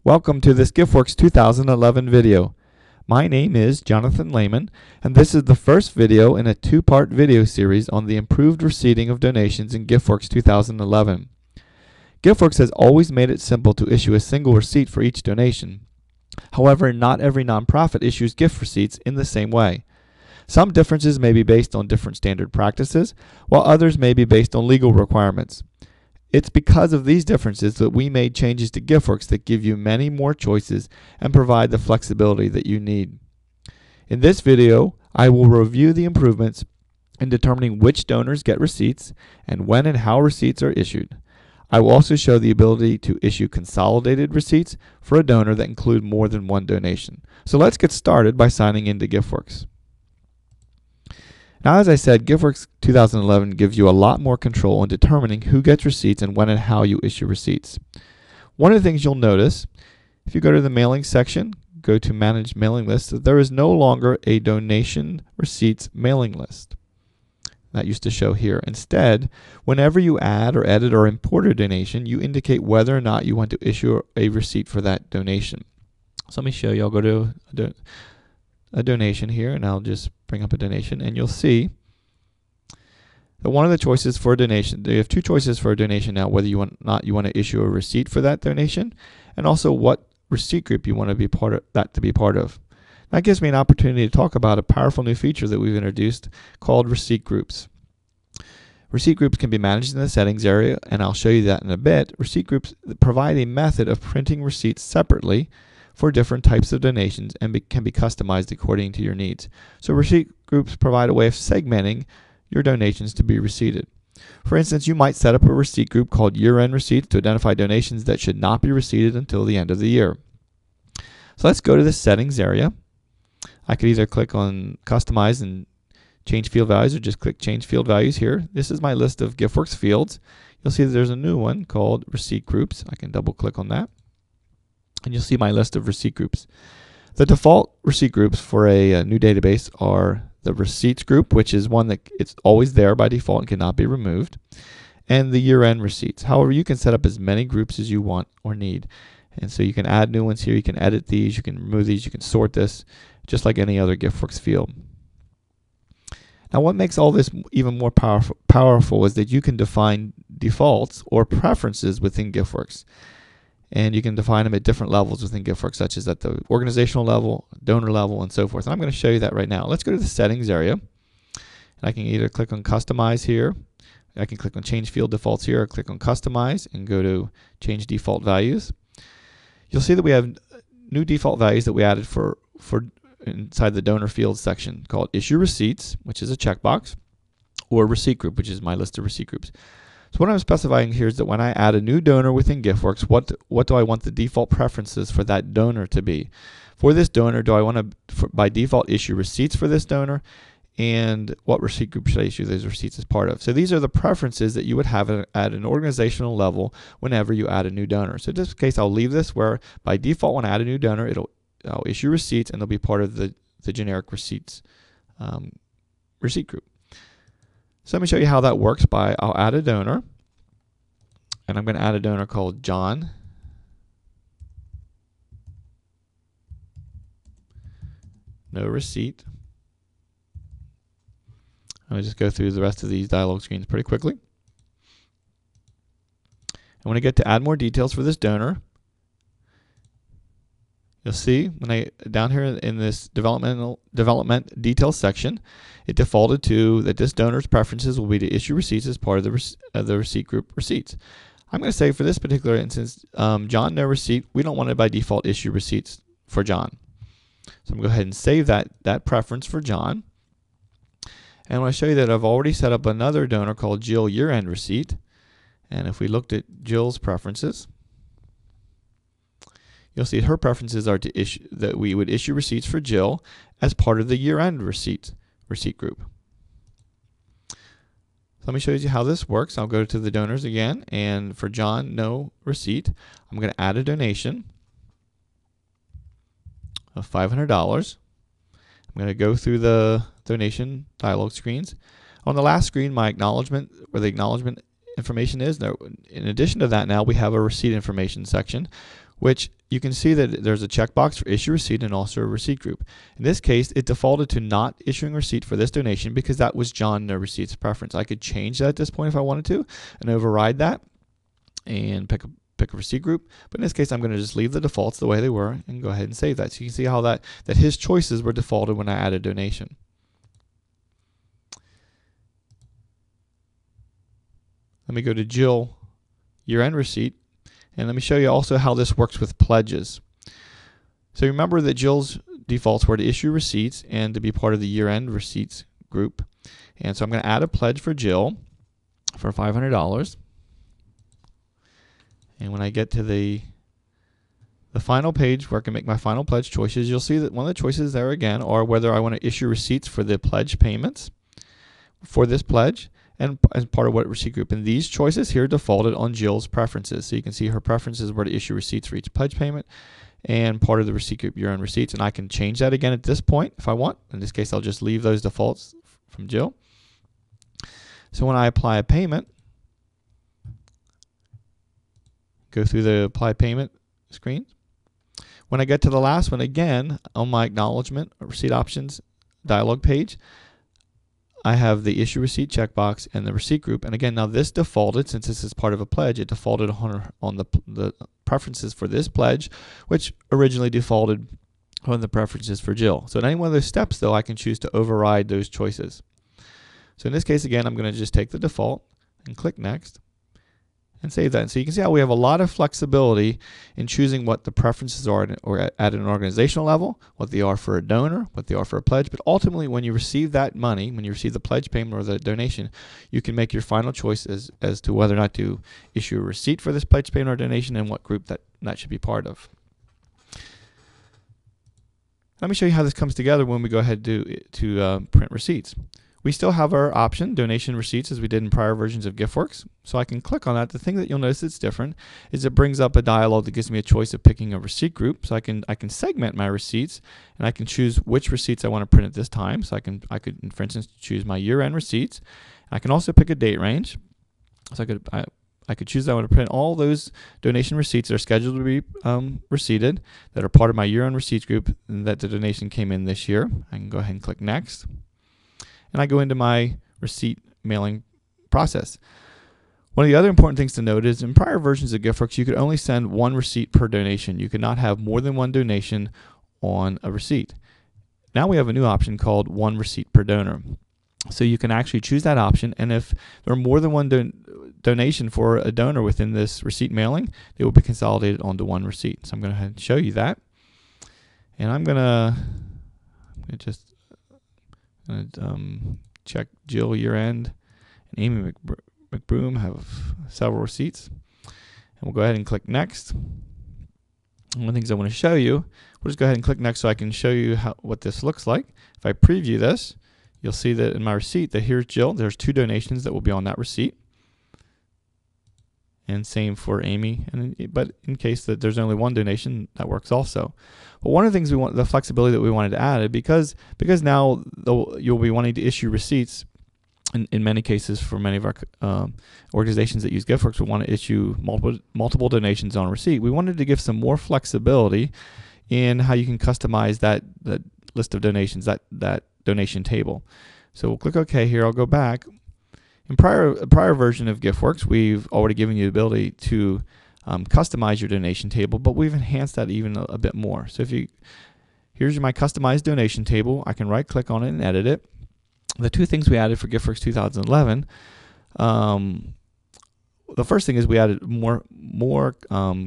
Welcome to this GiftWorks 2011 video. My name is Jonathan Lehman, and this is the first video in a two-part video series on the improved receipting of donations in GiftWorks 2011. GiftWorks has always made it simple to issue a single receipt for each donation. However, not every nonprofit issues gift receipts in the same way. Some differences may be based on different standard practices, while others may be based on legal requirements. It's because of these differences that we made changes to GiftWorks that give you many more choices and provide the flexibility that you need. In this video, I will review the improvements in determining which donors get receipts and when and how receipts are issued. I will also show the ability to issue consolidated receipts for a donor that include more than one donation. So let's get started by signing into GiftWorks. Now, as I said, GiftWorks 2011 gives you a lot more control in determining who gets receipts and when and how you issue receipts. One of the things you'll notice, if you go to the mailing section, go to Manage Mailing Lists, that there is no longer a donation receipts mailing list. That used to show here. Instead, whenever you add or edit or import a donation, you indicate whether or not you want to issue a receipt for that donation. So let me show you. I'll go to a donation here, and I'll just bring up a donation, and you'll see that one of the choices for a donation, you have two choices for a donation now, whether you want to issue a receipt for that donation, and also what receipt group you want to be part of. That gives me an opportunity to talk about a powerful new feature that we've introduced called receipt groups. Receipt groups can be managed in the settings area, and I'll show you that in a bit. Receipt groups provide a method of printing receipts separately for different types of donations and can be customized according to your needs. So receipt groups provide a way of segmenting your donations to be receipted. For instance, you might set up a receipt group called year-end receipts to identify donations that should not be receipted until the end of the year. So let's go to the settings area. I could either click on customize and change field values, or just click change field values here. This is my list of GiftWorks fields. You'll see that there's a new one called receipt groups. I can double click on that, and you'll see my list of receipt groups. The default receipt groups for a new database are the receipts group, which is one that it's always there by default and cannot be removed, and the year-end receipts. However, you can set up as many groups as you want or need. And so you can add new ones here, you can edit these, you can remove these, you can sort this, just like any other GiftWorks field. Now, what makes all this even more powerful is that you can define defaults or preferences within GiftWorks. And you can define them at different levels within GiftWorks, such as at the organizational level, donor level, and so forth. And I'm going to show you that right now. Let's go to the settings area. And I can either click on customize here. I can click on change field defaults here, or click on customize and go to change default values. You'll see that we have new default values that we added for inside the donor field section called issue receipts, which is a checkbox, or receipt group, which is my list of receipt groups. So what I'm specifying here is that when I add a new donor within GiftWorks, what do I want the default preferences for that donor to be? For this donor, do I want to, by default, issue receipts for this donor? And what receipt group should I issue those receipts as part of? So these are the preferences that you would have at an organizational level whenever you add a new donor. So in this case, I'll leave this where by default, when I add a new donor, I'll issue receipts, and they'll be part of the generic receipts receipt group. So let me show you how that works. I'll add a donor, and I'm going to add a donor called John. No receipt. I'm going to just go through the rest of these dialog screens pretty quickly. And when I get to add more details for this donor, you'll see down here in this development details section, it defaulted to that this donor's preferences will be to issue receipts as part of the receipt group receipts. I'm going to say for this particular instance, John, no receipt. We don't want to by default issue receipts for John. So I'm going to go ahead and save that preference for John. And I want to show you that I've already set up another donor called Jill year-end receipt. And if we looked at Jill's preferences, you'll see her preferences are to issue that we would issue receipts for Jill as part of the year-end receipt group. So let me show you how this works. I'll go to the donors again, and for John, no receipt. I'm going to add a donation of $500. I'm going to go through the donation dialog screens. On the last screen, my acknowledgement, where the acknowledgement information is. Now, in addition to that, now we have a receipt information section which you can see that there's a checkbox for issue receipt and also a receipt group. In this case, it defaulted to not issuing receipt for this donation because that was John No Receipts preference. I could change that at this point if I wanted to and override that and pick a receipt group. But in this case, I'm going to just leave the defaults the way they were and go ahead and save that. So you can see how that his choices were defaulted when I added donation. Let me go to Jill year-end receipt, and let me show you also how this works with pledges. So remember that Jill's defaults were to issue receipts and to be part of the year-end receipts group. And so I'm going to add a pledge for Jill for $500. And when I get to the final page where I can make my final pledge choices, you'll see that one of the choices there again are whether I want to issue receipts for the pledge payments for this pledge and as part of what receipt group. And these choices here defaulted on Jill's preferences. So you can see her preferences were to issue receipts for each pledge payment and part of the receipt group year-end receipts. And I can change that again at this point if I want. In this case, I'll just leave those defaults from Jill. So when I apply a payment, go through the apply payment screen. When I get to the last one, again, on my acknowledgement or receipt options dialog page, I have the issue receipt checkbox and the receipt group. And again, now this defaulted, since this is part of a pledge, it defaulted on the preferences for this pledge, which originally defaulted on the preferences for Jill. So in any one of those steps, though, I can choose to override those choices. So in this case, again, I'm going to just take the default and click Next and save that. And so you can see how we have a lot of flexibility in choosing what the preferences are at an organizational level, what they are for a donor, what they are for a pledge. But ultimately, when you receive that money, when you receive the pledge payment or the donation, you can make your final choice as to whether or not to issue a receipt for this pledge payment or donation and what group that should be part of. Let me show you how this comes together when we go ahead to print receipts. We still have our option, donation receipts, as we did in prior versions of GiftWorks. So I can click on that. The thing that you'll notice that's different is it brings up a dialog that gives me a choice of picking a receipt group. So I can segment my receipts, and I can choose which receipts I want to print at this time. So I could, for instance, choose my year-end receipts. I can also pick a date range. So I could choose that I want to print all those donation receipts that are scheduled to be receipted, that are part of my year-end receipts group, and that the donation came in this year. I can go ahead and click Next. And I go into my receipt mailing process. One of the other important things to note is in prior versions of GiftWorks, you could only send one receipt per donation. You could not have more than one donation on a receipt. Now we have a new option called one receipt per donor. So you can actually choose that option, and if there are more than one donation for a donor within this receipt mailing, they will be consolidated onto one receipt. So I'm going to go ahead and show you that. And I'm going to just check Jill year-end and Amy McBroom have several receipts. And we'll go ahead and click Next. One of the things I want to show you, we'll just go ahead and click Next so I can show you what this looks like. If I preview this, you'll see that in my receipt that here's Jill. There's 2 donations that will be on that receipt. And same for Amy, but in case that there's only one donation, that works also. But one of the things we want, the flexibility that we wanted to add, because now you'll be wanting to issue receipts. In many cases, for many of our organizations that use GiftWorks, we want to issue multiple donations on receipt. We wanted to give some more flexibility in how you can customize that list of donations, that donation table. So we'll click OK here. I'll go back. In prior version of GiftWorks, we've already given you the ability to customize your donation table, but we've enhanced that even a bit more. So here's my customized donation table. I can right-click on it and edit it. The 2 things we added for GiftWorks 2011, the first thing is we added more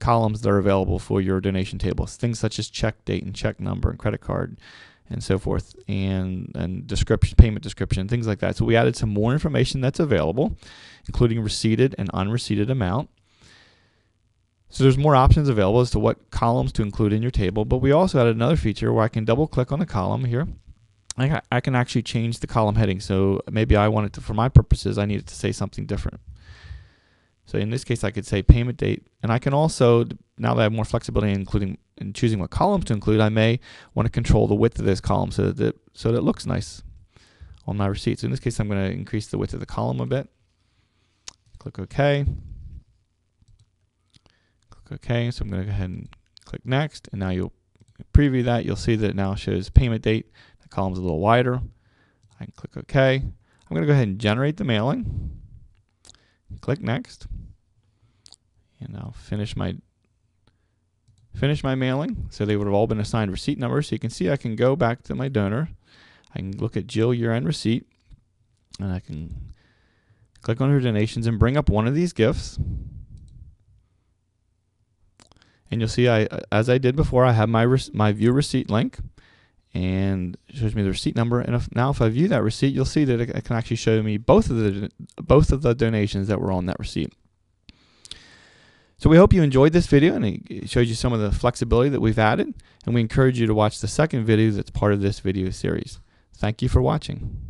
columns that are available for your donation tables. Things such as check date and check number and credit card and so forth, and description, payment description, things like that. So we added some more information that's available, including receipted and unreceipted amount. So there's more options available as to what columns to include in your table, but we also added another feature where I can double click on the column here. I can actually change the column heading. So maybe I want it to, for my purposes, I need it to say something different. So in this case, I could say payment date, and I can also, now that I have more flexibility in choosing what columns to include, I may want to control the width of this column so that it looks nice on my receipt. So in this case, I'm going to increase the width of the column a bit. Click OK. Click OK. So I'm going to go ahead and Click next, and now you'll preview that. You'll see that it now shows payment date. The column's a little wider. I can click OK. I'm going to go ahead and generate the mailing. Click next, and I'll finish my mailing. So they would have all been assigned receipt numbers. So you can see I can go back to my donor. I can look at Jill year-end receipt, and I can click on her donations and bring up one of these gifts. And you'll see, as I did before, I have my view receipt link, and it shows me the receipt number. And now if I view that receipt, you'll see that it can actually show me both of the donations that were on that receipt. So we hope you enjoyed this video, and it shows you some of the flexibility that we've added. And we encourage you to watch the second video that's part of this video series. Thank you for watching.